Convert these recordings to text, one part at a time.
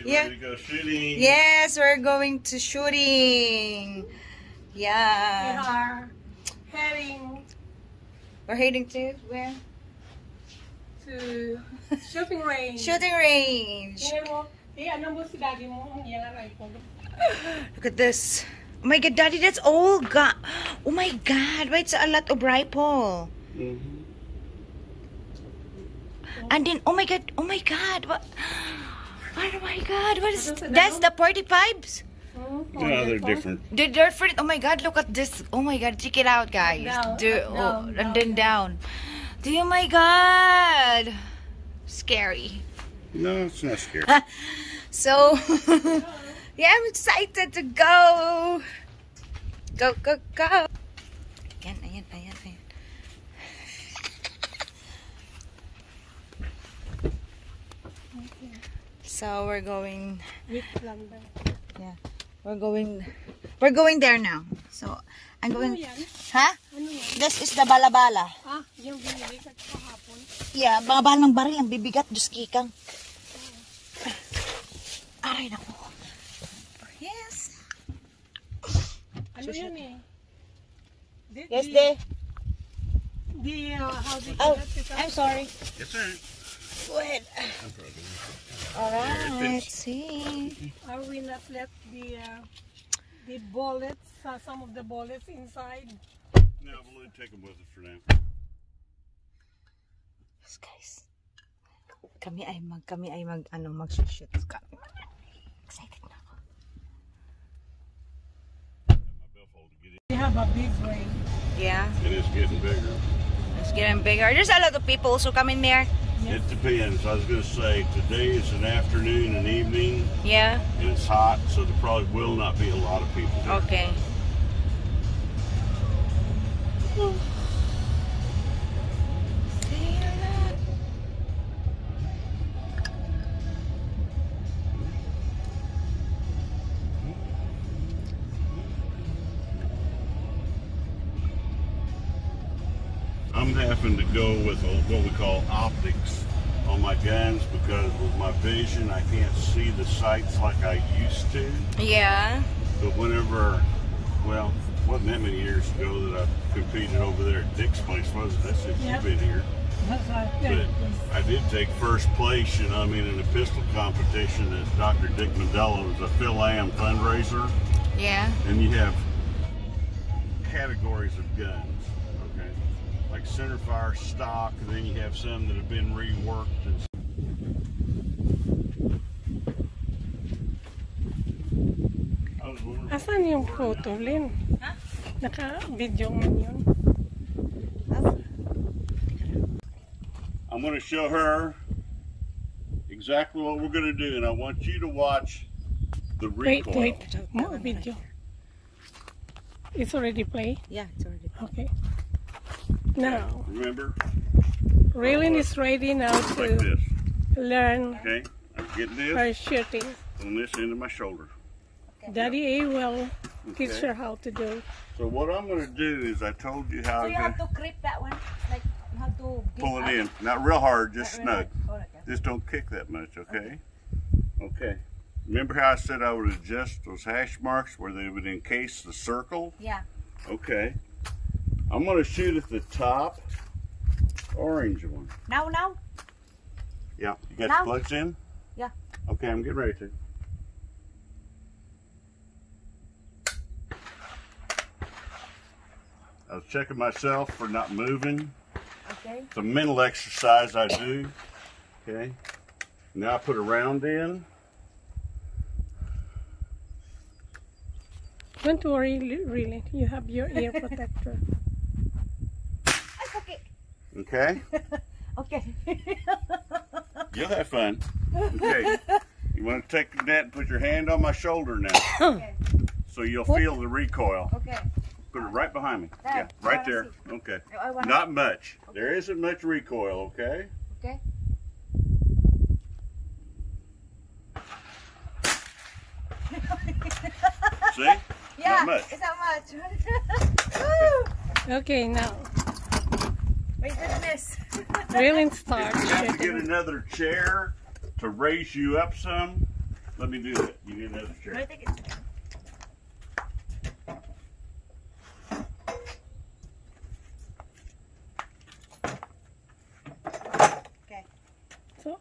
Yeah. Ready to go shooting? Yes, we're going to shooting. Yeah. We are heading. We're heading to where? To shooting range. Shooting range. Look at this. Oh my God, Daddy, that's all. Oh my God, why it's a lot of rifle. And then, oh my God, what? Oh my God, what is that's the 45s? No, they're different. They're different. Oh my God, look at this. Oh my God, check it out, guys. And then down. Oh my God. Scary. No, it's not scary. So, yeah, I'm excited to go. Go, go, go. Ayan. So we're going. Yeah, we're going there now. So I'm going. Huh? This is the balabala. Ah, yung binili ka kahapon. Yeah, mga balang baril ang bibigat, Diyos kikang. Aray nako. Yes. Ano yun eh? Yes, how did Oh, I'm sorry. Yes, sir. Go ahead. Alright, let's see. Are we not let the bullets, some of the bullets inside? No, we'll take them with us for now. Yes, guys. Kami ay mag-shoot. Excited na ako. We have a big range. Yeah, It is getting bigger. it's getting bigger. There's a lot of people also coming there. It depends. I was going to say, today is an afternoon and evening, Yeah. and it's hot, so there probably will not be a lot of people there. Okay. I'm having to go with what we call optics on my guns because with my vision, I can't see the sights like I used to. Yeah. But whenever, well, it wasn't that many years ago that I competed over there at Dick's place, was it? That's since you've been here. But I did take first place, in a pistol competition at Dr. Dick Mandela. It was a Phil Lamb fundraiser. Yeah. And you have categories of guns, okay? Like centerfire stock, and then you have some that have been reworked. Asan yung photo, Lynn? Huh? Naka-video man yun. I'm going to show her exactly what we're going to do, and I want you to watch the recoil. Wait. More video. It's already play? Yeah, it's already. Okay. Now, Remember? Raylan is ready now Like to this. learn Okay? I'm getting this her shooting. on this end of my shoulder. Daddy A will teach Okay. her how to do. So what I'm going to do is I told you how So you have to to grip that one, like you have to pull it in. Not real hard, just snug. Oh, okay. Just don't kick that much, okay? Okay. Remember how I said I would adjust those hash marks where they would encase the circle? Yeah. Okay. I'm going to shoot at the top orange one. Now. Yeah. You got Now? the plugs in? Yeah. Okay, I'm getting ready to. I was checking myself for not moving. Okay. It's a mental exercise I do. Okay. Now I put a round in. Don't worry, really. You have your ear protector. That's okay. Okay. Okay. You'll have fun. Okay. You want to take that and put your hand on my shoulder now, Okay. so you'll feel the recoil. Okay. Put it right behind me. There, Yeah, right I there. wanna Okay. I wanna- Not much. There isn't much recoil, okay? Okay. See? Yeah. Not much. It's not much. Woo! Okay, now. My goodness. Raylan If starts you have to get shooting. another chair to raise you up some, Let me do that. You need another chair. I think it's fine. Okay. So,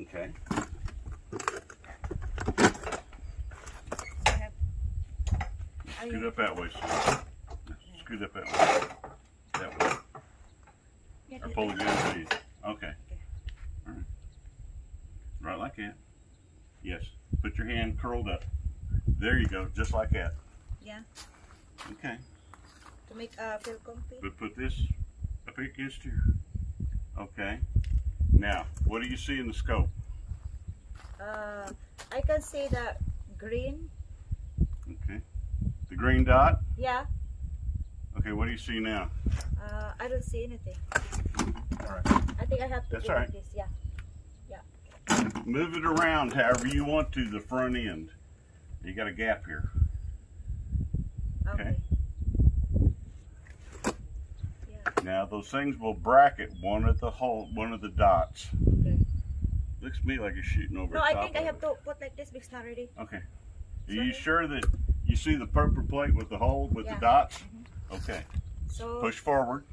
Okay. Scoot up that way, son. Scoot up that way. That way. Or pull the gun, please. Okay. All right. Right like that. Yes. Put your hand curled up. There you go, just like that. Yeah. Okay. To make feel comfy. But put this up against here. Okay. Now, what do you see in the scope? I can see the green. Okay. The green dot? Yeah. Okay, what do you see now? I don't see anything. All right. I think I have to That's do all like right. this. Yeah. Move it around however you want to the front end. You got a gap here. Okay. Yeah. Now those things will bracket one of the dots. Okay. Looks to me like you're shooting over No, the I top think I of have it. to put like this because it's not ready. Okay. Are you sure that you see the purple plate with the hole with the dots? Mm-hmm. Okay. So Push forward.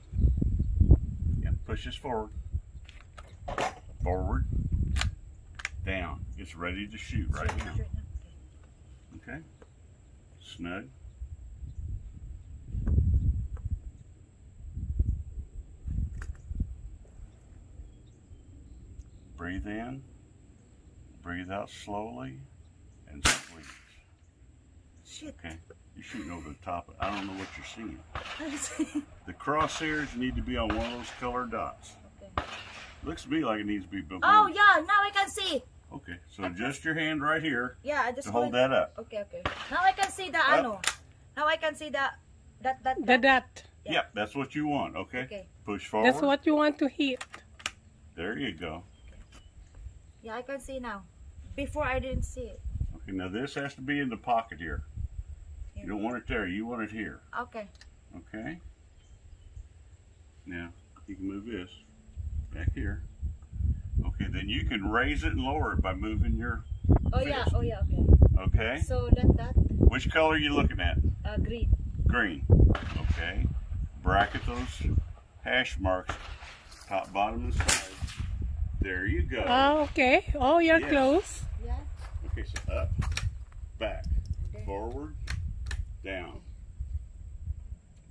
Yeah, push this forward. Forward. Down. It's ready to shoot right now. Okay. Snug. Breathe in. Breathe out slowly and squeeze. Shit. Okay. You're shooting over the top. I don't know what you're seeing. The crosshairs need to be on one of those colored dots. Okay. Looks to me like it needs to be before. Oh yeah, now I can see. Okay, so adjust your hand right here Yeah, I just to hold that up. Okay, okay. Now I can see the ano. Now I can see that. the dot. Yeah. Yep, that's what you want, okay? Okay. Push forward. That's what you want to hit. There you go. Yeah, I can see now. Before I didn't see it. Okay, now this has to be in the pocket here. Yeah. You don't want it there, you want it here. Okay. Okay? Now, you can move this back here. Okay, then you can raise it and lower it by moving your Oh fist. yeah, oh yeah, okay. Okay? So that Which color are you looking at? green. Green. Okay. Bracket those hash marks, top, bottom, and side. There you go. Oh, okay. Oh, you're Yes. close. Yeah. Okay, so up, back, forward, down.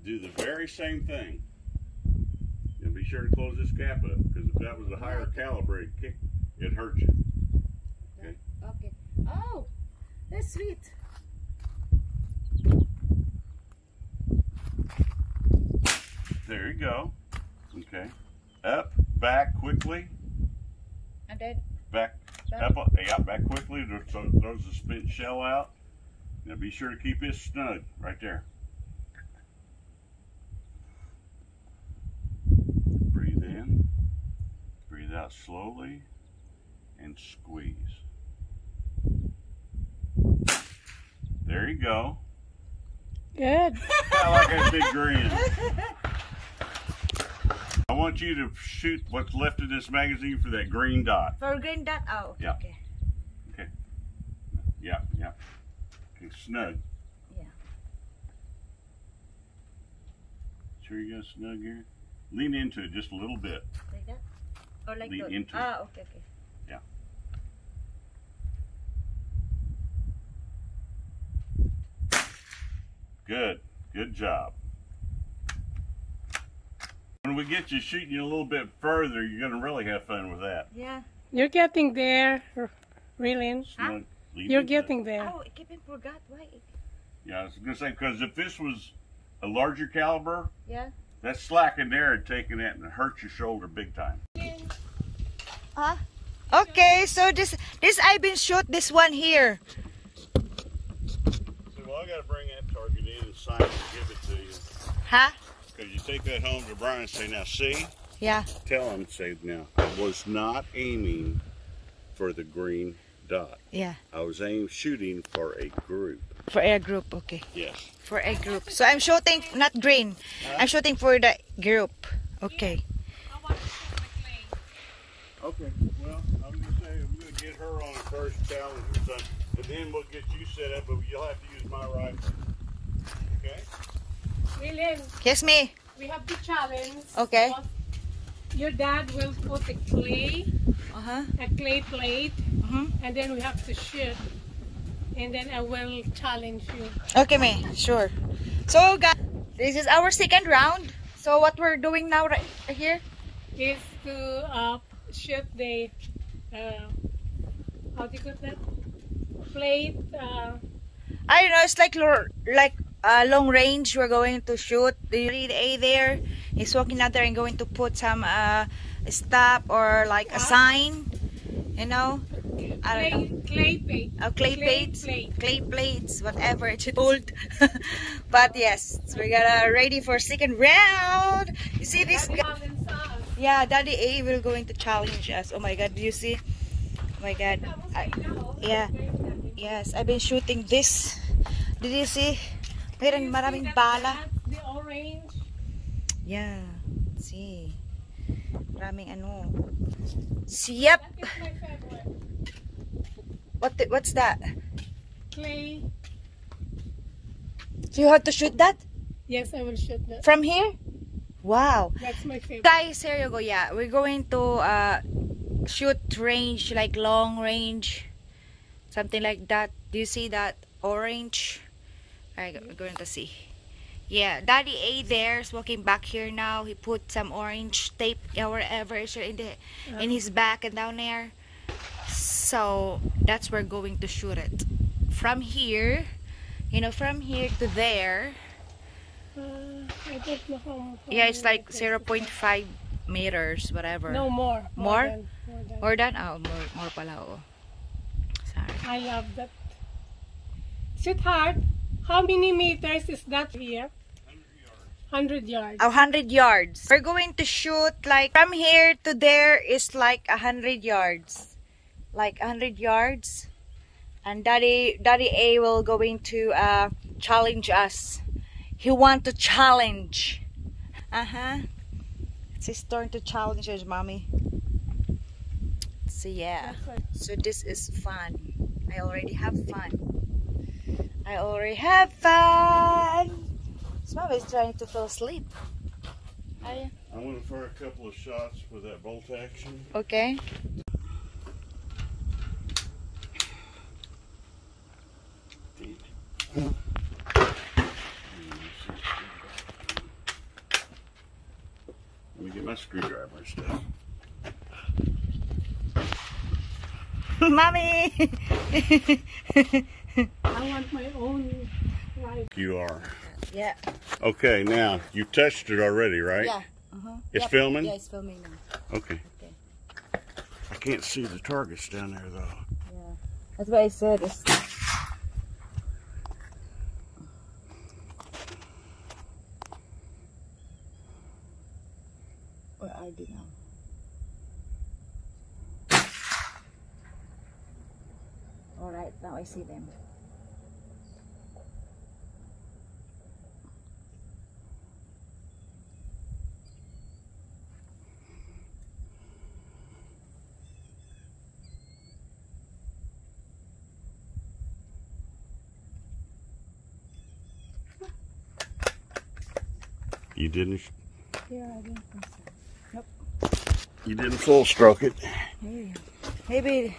Do the very same thing. And be sure to close this gap up, because if that was a higher calibrated kick, it hurt you. Okay? Okay. Oh, that's sweet. There you go. Okay. Up, back quickly, And then back, Back. up, yeah, back quickly, so it throws the spent shell out. Now be sure to keep it snug right there. Breathe in, breathe out slowly, and squeeze. There you go. Good. I like that big grin. I want you to shoot what's left of this magazine for that green dot. for green dot. Oh, okay. Yeah. Okay. Okay. Yeah, yeah. Okay, snug. Yeah. Sure you got snug here? Lean into it just a little bit. Like that? Or like Lean that? into it. Ah, okay, okay. Yeah. Good. Good job. When we get you shooting a little bit further, you're going to really have fun with that. Yeah. You're getting there, Rilin. Snug. Lean You're into it. getting there. Oh, I keep forgot. Why? Yeah, I was going to say, because if this was a larger caliber, Yeah. that slack in there had taken it and hurt your shoulder big time. Okay, so this I've been shot this one here. So, well, I got to bring that target in and sign it and give it to you. Huh? Because you take that home to Brian and say, now see? Yeah. Tell him, say, now, I was not aiming for the green dot. Yeah. I was shooting for a group. For a group, okay. Yes. For a group. So I'm shooting not green. I'm shooting for the group. Okay. Okay, well, I'm going to say, I'm going to get her on a first challenge or something, and then we'll get you set up, but you'll have to use my rifle. Okay? William, Kiss me. we have the challenge. Okay. Your dad will put a clay plate, and then we have to shoot. And then I will challenge you. Okay, me. Sure. So, guys, this is our second round. So, what we're doing now right here is to shoot the how do you call that? Plate. I don't know. It's like long range. We're going to shoot. The A there. He's walking out there and going to put some stop or like a sign. You know. I don't know. Clay plate. Clay plates, whatever it's called. But yes, we got ready for second round. You see this guy? Yeah, Daddy A will going to challenge us. Oh my God, do you see? Oh my God. Yeah. Yes, I've been shooting this. Did you see? Mayroon maraming bala. The orange. Yeah. See. Maraming ano. Yep. That is my favorite. What's that? Clay. So you have to shoot that? Yes, I will shoot that. From here? Wow. That's my favorite. Guys, here you go. Yeah, we're going to shoot range, like long range. Something like that. Do you see that orange? Alright, we're going to see. Yeah, Daddy A there is walking back here now. He put some orange tape wherever it's in his back and down there. So that's where we're going to shoot it. From here, you know, from here to there. I don't know how Yeah, it's like 0.5 meters, whatever. No, more. More? More than? Oh, more pala. Oh. Sorry. I love that. Sweetheart, how many meters is that here? 100 yards. 100 yards. We're going to shoot like from here to there is like 100 yards. Like 100 yards. And Daddy A will going to challenge us. He want to challenge. It's his turn to challenge us, mommy. So yeah. So this is fun. I already have fun. So mommy's trying to fall asleep. I'm going to fire a couple of shots with that bolt action. Okay. Let me get my screwdriver and stuff. Mommy! I want my own rifle. You are. Yeah. Okay, now you touched it already, right? Yeah. It's filming? Yeah, it's filming now. Okay. I can't see the targets down there though. Yeah. That's what I said. Where are they now? Alright, now I see them. You didn't? Yeah, I didn't think so. Nope. You didn't full stroke it. Maybe.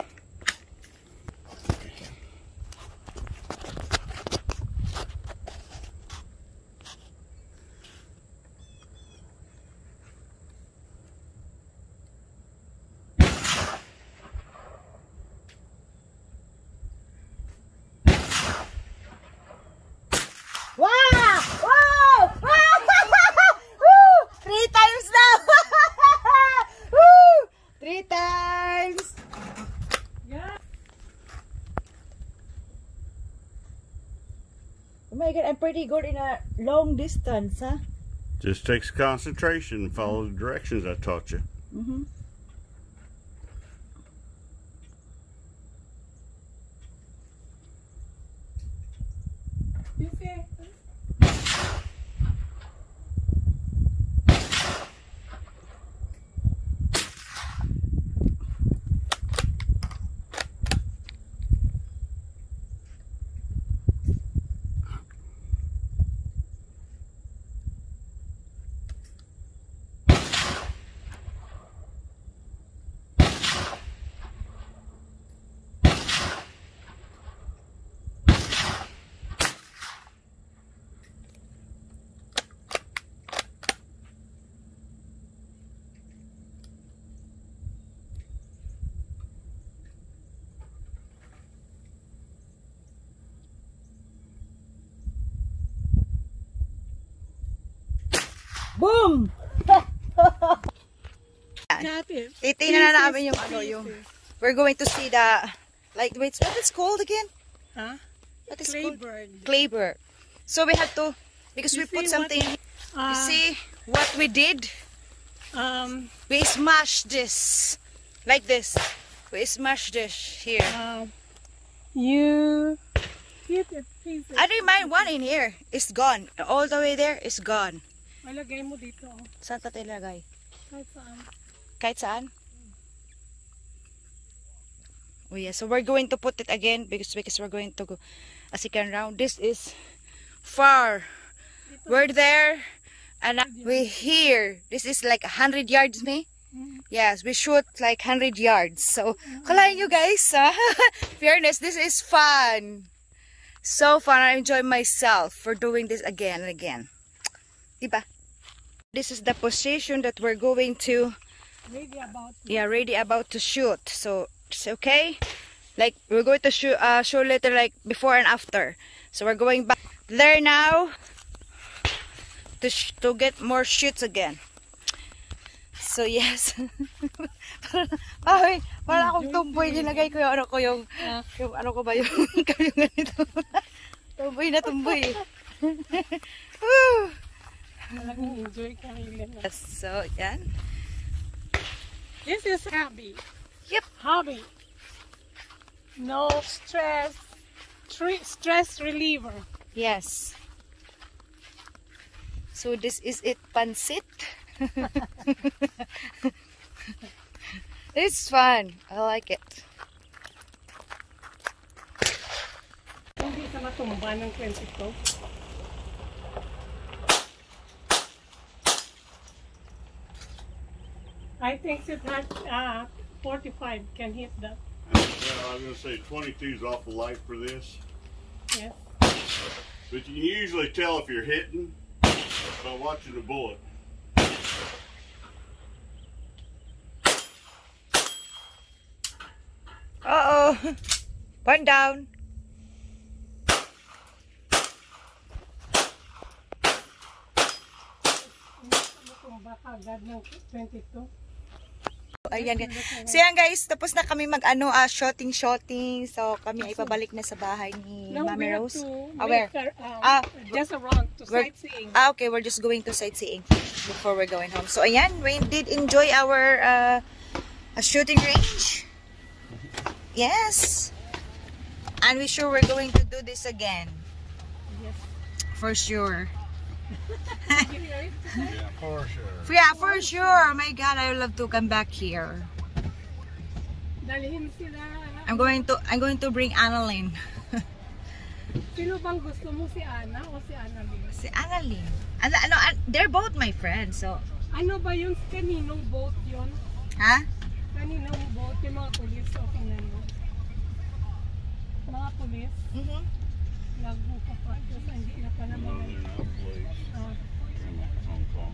Oh my God, I'm pretty good in a long distance, huh? Just takes concentration and follow the directions I taught you. You see? Boom! Got it. Titingnan na namin yung ano yung. We're going to see the like wait, what is called again? Huh? What is called? Clayburg. Clayburg. So we have to because we You put see something. You see what we did? We smashed this like this. We smashed this here. You hit a piece. I don't mind one in here. It's gone. All the way there is gone. Malagay mo dito. Saan tayo ilagay? Kahit saan. Kahit saan? Oh yeah, so we're going to put it again because we're going to go a second round. This is far. We're there and we're here. This is like 100 yards, me? Yes, we shoot like 100 yards. So, kalahin you guys, fairness, this is fun. So fun. I enjoy myself for doing this again and again. Diba? This is the position that we're going to ready about to shoot. So it's okay. Like we're going to show later like before and after. So we're going back there now to get more shoots again. So yes. Ay, para akong tumboy, nilagay ko yung ano ko yung ano ko ba yung ganito. Tumboy na tumboy. Enjoy ka rin. So yan. This is hobby. Yep. Hobby. No stress. Stress reliever. Yes. So this is it, pansit. It's fun. I like it. Hindi sa matumba ng 22. I think it has 45 can hit that. I was going to say 22 is awful light for this. Yes. But you can usually tell if you're hitting by watching the bullet. Uh-oh. One down. Matumba agad ng 22. Ayan. So yan guys, tapos na kami mag-ano, shooting. So kami ay pabalik na sa bahay ni Mami Rose. Where? Just around to sightseeing. Okay, we're just going to sightseeing before we're going home. So ayan, we did enjoy our shooting range. Yes. And we're sure we're going to do this again. Yes. For sure. Yeah, for sure. Yeah, for sure. Oh my God, I would love to come back here. Dalhin sila. I'm going to bring Annalyn. Sino bang gusto mo, si Ana o si Annalyn? Si Annalyn. They're both my friends, so. Ano ba yung kaninong boat yun? Ha? Kaninong boat? Yung mga pulis o tingnan mo? Mga pulis? Lagbo ka pa. Kasi hindi na pa naman. No, they're not police. In Hong Kong.